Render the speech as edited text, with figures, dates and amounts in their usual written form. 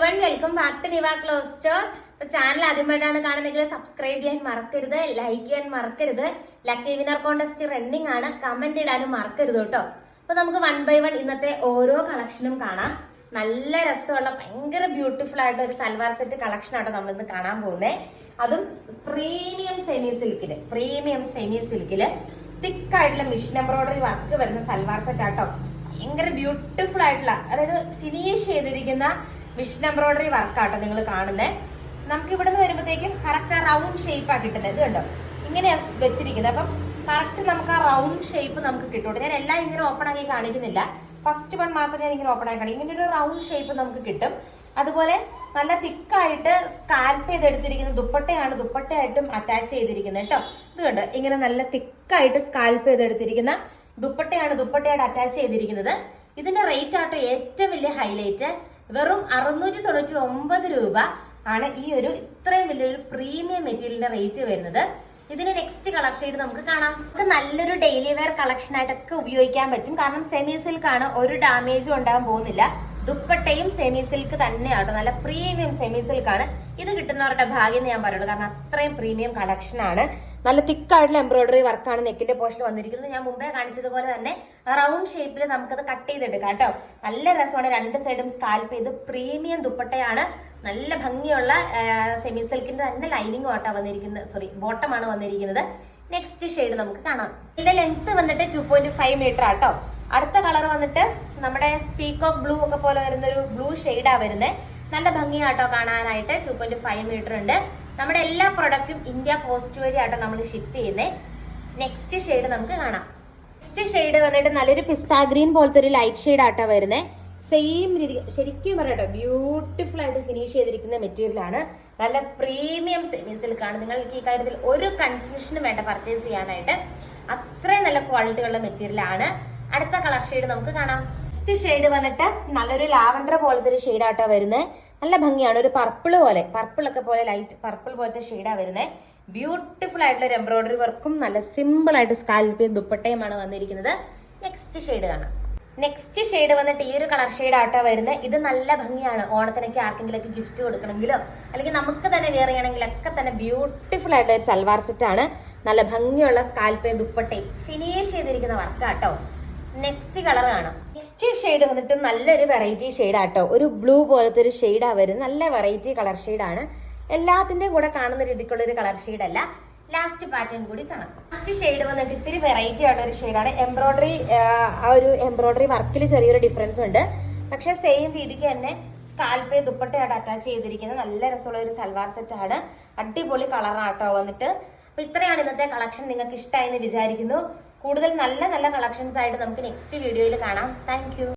Everyone, welcome back to Niva cloth store. Channel ആദ്യമായിട്ടാണ് കാണുന്നതെങ്കിൽ subscribe ചെയ്യാൻ മറക്കരുത്, ലൈക്ക് ചെയ്യാൻ മറക്കരുത്. ലക്കി വിനർ കോൺടെസ്റ്റ് റണ്ണിംഗ് ആണ്, കമന്റ് ഇടാനും മറക്കരുത് കേട്ടോ. അപ്പൊ നമുക്ക് 1 by 1 ഇന്നത്തെ ഓരോ കളക്ഷനും കാണാം. നല്ല രസമുള്ള ഭയങ്കര ബ്യൂട്ടിഫുൾ ആയിട്ട് ഒരു സൽവാർ സെറ്റ് കളക്ഷൻ ആട്ടോ നമ്മൾ ഇന്ന് കാണാൻ പോകുന്നത്. അതും പ്രീമിയം സെമി സിൽക്കില് തിക്കായിട്ടുള്ള മിഷൻ എംബ്രോയിഡറി വർക്ക് വരുന്ന സൽവാർ സെറ്റ് ആട്ടോ. ഭയങ്കര ബ്യൂട്ടിഫുൾ ആയിട്ടുള്ള, അതായത് ഫിനിഷ് ചെയ്തിരിക്കുന്ന മിഷൻ എംബ്രോയിഡറി വർക്കാട്ടോ നിങ്ങൾ കാണുന്നത്. നമുക്ക് ഇവിടെ നിന്ന് വരുമ്പോഴത്തേക്കും കറക്റ്റ് ആ റൗണ്ട് ഷേപ്പാ കിട്ടുന്നത്. ഇത് കണ്ടോ, ഇങ്ങനെയാണ് വെച്ചിരിക്കുന്നത്. അപ്പം കറക്റ്റ് നമുക്ക് ആ റൗണ്ട് ഷേപ്പ് നമുക്ക് കിട്ടും. ഞാൻ എല്ലാം ഇങ്ങനെ ഓപ്പൺ ആക്കി കാണിക്കുന്നില്ല, ഫസ്റ്റ് വൺ മാത്രം ഞാൻ ഇങ്ങനെ ഓപ്പൺ ആക്കി കാണിക്കും. ഇങ്ങനെ ഒരു റൗണ്ട് ഷേപ്പ് നമുക്ക് കിട്ടും. അതുപോലെ നല്ല തിക്കായിട്ട് സ്കാൽപ്പ് ചെയ്തെടുത്തിരിക്കുന്ന ദുപ്പട്ടയായിട്ടും അറ്റാച്ച് ചെയ്തിരിക്കുന്നത് കേട്ടോ. ഇത് കണ്ടോ, ഇങ്ങനെ നല്ല തിക്കായിട്ട് സ്കാൽപ്പ് ചെയ്തെടുത്തിരിക്കുന്ന ദുപ്പട്ടയായിട്ട് അറ്റാച്ച് ചെയ്തിരിക്കുന്നത്. ഇതിന്റെ റേറ്റ് ആട്ടോ ഏറ്റവും വലിയ ഹൈലൈറ്റ്. വെറും 699 രൂപ ആണ് ഈ ഒരു ഇത്രയും വലിയൊരു പ്രീമിയം മെറ്റീരിയലിന്റെ റേറ്റ് വരുന്നത്. ഇതിന്റെ നെക്സ്റ്റ് കളർ ഷെയ്ഡ് നമുക്ക് കാണാം. ഇത് നല്ലൊരു ഡെയിലി വെയർ കളക്ഷൻ ആയിട്ടൊക്കെ ഉപയോഗിക്കാൻ പറ്റും. കാരണം സെമി സിൽക്ക് ആണ്, ഒരു ഡാമേജും ഉണ്ടാകാൻ പോകുന്നില്ല. ദുപ്പട്ടയും സെമി സിൽക്ക് തന്നെയാട്ടോ, നല്ല പ്രീമിയം സെമി സിൽക്ക് ആണ്. ഇത് കിട്ടുന്നവരുടെ ഭാഗ്യം എന്ന് ഞാൻ പറയുള്ളൂ, കാരണം അത്രയും പ്രീമിയം കളക്ഷൻ ആണ്. നല്ല തിക്കായിട്ടുള്ള എംബ്രോയിഡറി വർക്കാണ് നെക്കിന്റെ പോർഷനിൽ വന്നിരിക്കുന്നത്. ഞാൻ മുമ്പേ കാണിച്ചതുപോലെ തന്നെ റൗണ്ട് ഷേപ്പിൽ നമുക്കത് കട്ട് ചെയ്തെടുക്കാം കേട്ടോ. നല്ല രസമാണ്. രണ്ട് സൈഡും സ്കാൽപ്പ് ചെയ്ത് പ്രീമിയം ദുപ്പട്ടയാണ്. നല്ല ഭംഗിയുള്ള സെമി സിൽക്കിന്റെ തന്നെ ലൈനിങ് ആട്ടോ വന്നിരിക്കുന്നത്, ബോട്ടമാണ് വന്നിരിക്കുന്നത്. നെക്സ്റ്റ് ഷെയ്ഡ് നമുക്ക് കാണാം. ഇതിന്റെ ലെങ്ത് വന്നിട്ട് 2.5 മീറ്റർ ആട്ടോ. അടുത്ത കളർ വന്നിട്ട് നമ്മുടെ പീകോക്ക് ബ്ലൂ ഒക്കെ പോലെ വരുന്ന ഒരു ബ്ലൂ ഷെയ്ഡാ വരുന്നത്. നല്ല ഭംഗിയാട്ടോ കാണാനായിട്ട്. 2.5 മീറ്റർ ഉണ്ട്. നമ്മുടെ എല്ലാ പ്രൊഡക്റ്റും ഇന്ത്യ പോസ്റ്റ് വഴി ആട്ടോ നമ്മൾ ഷിപ്പ് ചെയ്യുന്നത്. നെക്സ്റ്റ് ഷെയ്ഡ് നമുക്ക് കാണാം. നെക്സ്റ്റ് ഷെയ്ഡ് വന്നിട്ട് നല്ലൊരു പിസ്താ ഗ്രീൻ പോലത്തെ ഒരു ലൈറ്റ് ഷെയ്ഡ് ആട്ടോ വരുന്നത്. സെയിം രീതി ശരിക്കും പറയട്ടോ, ബ്യൂട്ടിഫുൾ ആയിട്ട് ഫിനിഷ് ചെയ്തിരിക്കുന്ന മെറ്റീരിയൽ ആണ്. നല്ല പ്രീമിയം സെമി സിൽക്ക് ആണ്. നിങ്ങൾക്ക് ഈ കാര്യത്തിൽ ഒരു കൺഫ്യൂഷനും വേണ്ട പർച്ചേസ് ചെയ്യാനായിട്ട്. അത്രയും നല്ല ക്വാളിറ്റി ഉള്ള മെറ്റീരിയൽ ആണ്. അടുത്ത കളർ ഷെയ്ഡ് നമുക്ക് കാണാം. നെക്സ്റ്റ് ഷെയ്ഡ് വന്നിട്ട് നല്ലൊരു ലാവൻഡർ പോലത്തെ ഒരു ഷെയ്ഡ് ആട്ടോ വരുന്നത്. നല്ല ഭംഗിയാണ്. ഒരു പർപ്പിളൊക്കെ പോലെ ലൈറ്റ് പർപ്പിൾ പോലത്തെ ഷെയ്ഡാ വരുന്നത്. ബ്യൂട്ടിഫുൾ ആയിട്ടുള്ള ഒരു എംബ്രോയിഡറി വർക്കും നല്ല സിമ്പിൾ ആയിട്ട് സ്കാൽപ്പ് ദുപ്പട്ടയുമാണ് വന്നിരിക്കുന്നത്. നെക്സ്റ്റ് ഷെയ്ഡ് കാണാം. നെക്സ്റ്റ് ഷെയ്ഡ് വന്നിട്ട് ഈ ഒരു കളർ ഷെയ്ഡ് ആട്ടോ വരുന്നത്. ഇത് നല്ല ഭംഗിയാണ്. ഓണത്തിനൊക്കെ ആർക്കെങ്കിലൊക്കെ ഗിഫ്റ്റ് കൊടുക്കണമെങ്കിലോ അല്ലെങ്കിൽ നമുക്ക് തന്നെ വെയർ ചെയ്യണമെങ്കിലൊക്കെ തന്നെ ബ്യൂട്ടിഫുൾ ആയിട്ട് ഒരു സൽവാർ സെറ്റ് ആണ്. നല്ല ഭംഗിയുള്ള സ്കാൽപ്പ് ദുപ്പട്ടയും ഫിനിഷ് ചെയ്തിരിക്കുന്ന വർക്കാട്ടോ. നെക്സ്റ്റ് കളർ കാണാം. നെക്സ്റ്റ് ഷെയ്ഡ് വന്നിട്ട് നല്ലൊരു വെറൈറ്റി ഷെയ്ഡ് ആട്ടോ. ഒരു ബ്ലൂ പോലത്തെ ഒരു ഷെയ്ഡാ വരുന്നത്. നല്ല വെറൈറ്റി കളർ ഷെയ്ഡാണ്. എല്ലാത്തിന്റെയും കൂടെ കാണുന്ന രീതിക്കുള്ള ഒരു കളർ ഷെയ്ഡ് അല്ല. ലാസ്റ്റ് പാറ്റേൺ കൂടി കാണാം. ലാസ്റ്റ് ഷെയ്ഡ് വന്നിട്ട് ഇത്തിരി വെറൈറ്റി ആയിട്ടുള്ള ഒരു ഷെയ്ഡാണ്. ആ ഒരു എംബ്രോയിഡറി വർക്കിൽ ചെറിയൊരു ഡിഫറൻസ് ഉണ്ട്. പക്ഷെ സെയിം രീതിക്ക് തന്നെ സ്കാൽപ്പ് ദുപ്പട്ടയായിട്ട് അറ്റാച്ച് ചെയ്തിരിക്കുന്ന നല്ല രസമുള്ള ഒരു സൽവാർ സെറ്റ് ആണ്. അടിപൊളി കളറാട്ടോ വന്നിട്ട്. അപ്പൊ ഇത്രയാണ് ഇന്നത്തെ കളക്ഷൻ. നിങ്ങൾക്ക് ഇഷ്ടമായി എന്ന് വിചാരിക്കുന്നു. കൂടുതൽ നല്ല കളക്ഷൻസ് ആയിട്ട് നമുക്ക് നെക്സ്റ്റ് വീഡിയോയിൽ കാണാം. താങ്ക്